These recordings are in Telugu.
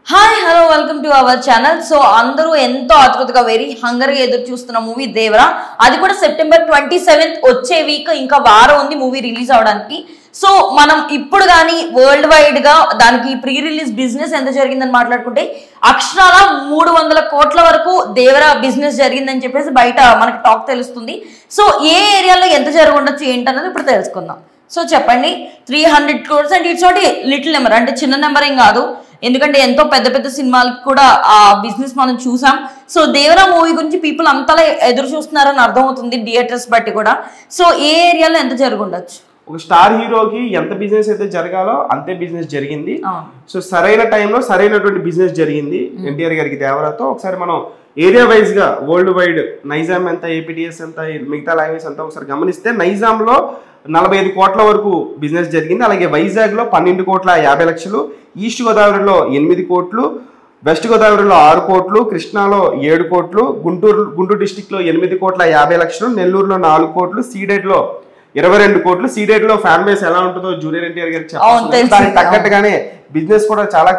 Hi hello welcome to our channel. So అందరూ ఎంతో ఆతృతగా వెరీ హంగర్గా ఎదురు చూస్తున్న మూవీ దేవరా. అది కూడా సెప్టెంబర్ 27th వచ్చే వీక్, ఇంకా వారం ఉంది మూవీ రిలీజ్ అవడానికి. సో మనం ఇప్పుడు కానీ వరల్డ్ వైడ్ గా దానికి ప్రీ రిలీజ్ బిజినెస్ ఎంత జరిగిందని మాట్లాడుకుంటే అక్షరాల 300 కోట్ల వరకు దేవరా బిజినెస్ జరిగిందని చెప్పేసి బయట మనకి టాక్ తెలుస్తుంది. సో ఏ ఏరియాలో ఎంత జరిగి ఉండొచ్చు ఏంటన్నది ఇప్పుడు తెలుసుకుందాం. సో చెప్పండి, 300 crores అంటే ఇట్స్ నాట్ లిటిల్ నెంబర్, అంటే చిన్న నెంబర్ ఏం కాదు. ఎందుకంటే ఎంతో పెద్ద పెద్ద సినిమాలకు కూడా ఆ బిజినెస్ మనం చూసాం. సో దేవరా మూవీ గురించి పీపుల్ అంతలా ఎదురు చూస్తున్నారని అర్థమవుతుంది థియేటర్స్ బట్టి కూడా. సో ఏ ఏరియాలో ఎంత జరిగి ఉండొచ్చు? ఒక స్టార్ హీరోకి ఎంత బిజినెస్ అయితే జరగాలో అంతే బిజినెస్ జరిగింది. సో సరైన టైంలో సరైనటువంటి బిజినెస్ జరిగింది ఎన్టీఆర్ గారికి దేవరాతో. ఒకసారి మనం ఏరియా వైజ్ గా వరల్డ్ వైడ్ నైజాం ఎంత, ఏపీడిఎస్ ఎంత, మిగతా లాంగ్వేజ్ అంతా ఒకసారి గమనిస్తే నైజాంలో 45 కోట్ల వరకు బిజినెస్ జరిగింది. అలాగే వైజాగ్లో 12,50,00,000, ఈస్ట్ గోదావరిలో 8 కోట్లు, వెస్ట్ గోదావరిలో 6 కోట్లు, కృష్ణాలో 7 కోట్లు, గుంటూరు డిస్టిక్లో 8,50,00,000, నెల్లూరులో 4 కోట్లు, సీడెడ్లో 22 కోట్లు. సీడెడ్ లో ఫ్యాన్ బేస్ ఎలా ఉంటుందో జూనియర్ ఎన్టీఆర్ గారికి చెప్పాలి. దానికి తగ్గట్టుగానే బిజినెస్ కూడా చాలా,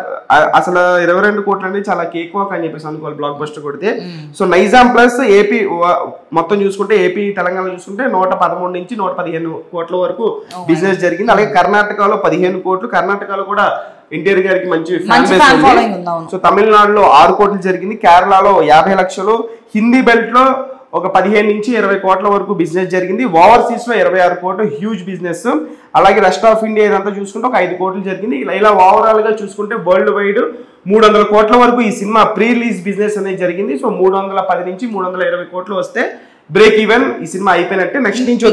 అసలు 22 కోట్లు అనేది చాలా కేక్ వాక్ అని చెప్పేసి అనుకోవాలి బ్లాక్ బస్టర్ కొడితే. సో నైజాం ప్లస్ ఏపీ మొత్తం చూసుకుంటే, ఏపీ తెలంగాణ చూసుకుంటే 113 నుంచి 115 కోట్ల వరకు బిజినెస్ జరిగింది. అలాగే కర్ణాటకలో 15 కోట్లు. కర్ణాటకలో కూడా ఎన్టీఆర్ గారికి మంచి ఫ్యాన్ బేస్ ఉంది. సో తమిళనాడులో 6 కోట్లు జరిగింది. కేరళలో 50 లక్షలు. హిందీ బెల్ట్ లో ఒక 15 నుంచి 20 కోట్ల వరకు బిజినెస్ జరిగింది. ఓవర్సీస్ లో 26 కోట్లు, హ్యూజ్ బిజినెస్. అలాగే రెస్ట్ ఆఫ్ ఇండియా ఇదంతా చూసుకుంటే ఒక 5 కోట్లు జరిగింది. ఇలా ఓవరాల్ గా చూసుకుంటే వరల్డ్ వైడ్ 300 కోట్ల వరకు ఈ సినిమా ప్రీ రిలీజ్ బిజినెస్ అనేది జరిగింది. సో 310 నుంచి 320 కోట్లు వస్తే బ్రేక్ ఈవెన్ ఈ సినిమా అయిపోయినట్టే. నెక్స్ట్ నుంచి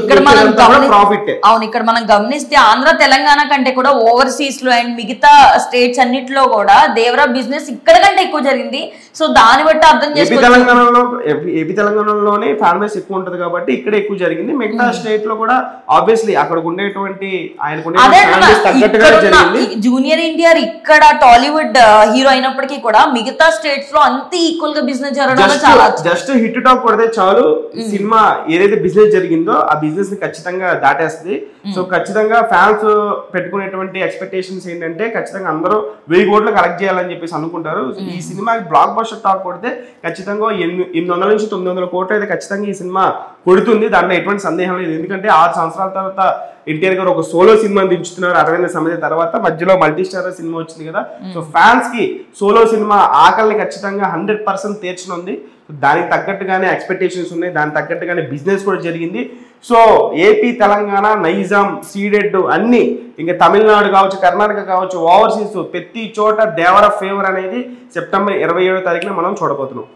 ప్రాఫిట్. అవును, ఇక్కడ మనం గమనిస్తే ఆంధ్ర తెలంగాణ కంటే కూడా ఓవర్సీస్ లో అండ్ మిగతా స్టేట్స్ అన్నిటిలో కూడా దేవరా బిజినెస్ ఇక్కడ కంటే ఎక్కువ జరిగింది. సో దాన్ని బట్టి అర్థం చేసుకోవచ్చు. ఏపీ తెలంగాణలోనే ఫ్యాన్ బేస్ ఎక్కువ ఉంటది కాబట్టి ఇక్కడ ఎక్కువ జరిగింది. మిగతా స్టేట్ లో కూడా ఆబ్వియస్లీ అక్కడ ఉండేటువంటి జూనియర్ ఎన్టీఆర్ ఇక్కడ టాలీవుడ్ హీరో అయినప్పటికీ కూడా మిగతా స్టేట్స్ లో అంత ఈక్వల్ గా బిజినెస్ జరగడం చాలా జస్ట్ హిట్ టాక్ కొడితే చాలు. సినిమా ఏదైతే బిజినెస్ జరిగిందో ఆ బిజినెస్ ని ఖచ్చితంగా దాటేస్తుంది. సో ఖచ్చితంగా ఫ్యాన్స్ పెట్టుకునేటువంటి ఎక్స్పెక్టేషన్స్ ఏంటంటే ఖచ్చితంగా అందరూ 1000 కోట్లు కలెక్ట్ చేయాలని చెప్పేసి అనుకుంటారు. ఈ సినిమాకి బ్లాక్ బస్టర్ టాక్ కొడితే ఖచ్చితంగా 800 నుంచి 900 కోట్లు అయితే ఖచ్చితంగా ఈ సినిమా కొడుతుంది. దాంట్లో ఎటువంటి సందేహం లేదు. ఎందుకంటే 6 సంవత్సరాల తర్వాత ఎన్టీఆర్ గారు ఒక సోలో సినిమా దించుతున్నారు. 60 సంవత్సరాల తర్వాత మధ్యలో మల్టీ స్టార్ సినిమా వచ్చింది కదా. సో ఫ్యాన్స్ కి సోలో సినిమా ఆకలిని ఖచ్చితంగా 100% తీర్చనుంది. దానికి తగ్గట్టుగానే ఎక్స్పెక్టేషన్స్ ఉన్నాయి, దానికి తగ్గట్టుగానే బిజినెస్ కూడా జరిగింది. So AP Telangana Nizam Ceded అన్ని, ఇంకా తమిళనాడు కావచ్చు, కర్ణాటక కావచ్చు, ఓవర్సీస్ ప్రతి చోట దేవరా ఫేవర్ అనేది సెప్టెంబర్ 27వ తారీఖున మనం చూడబోతున్నాం.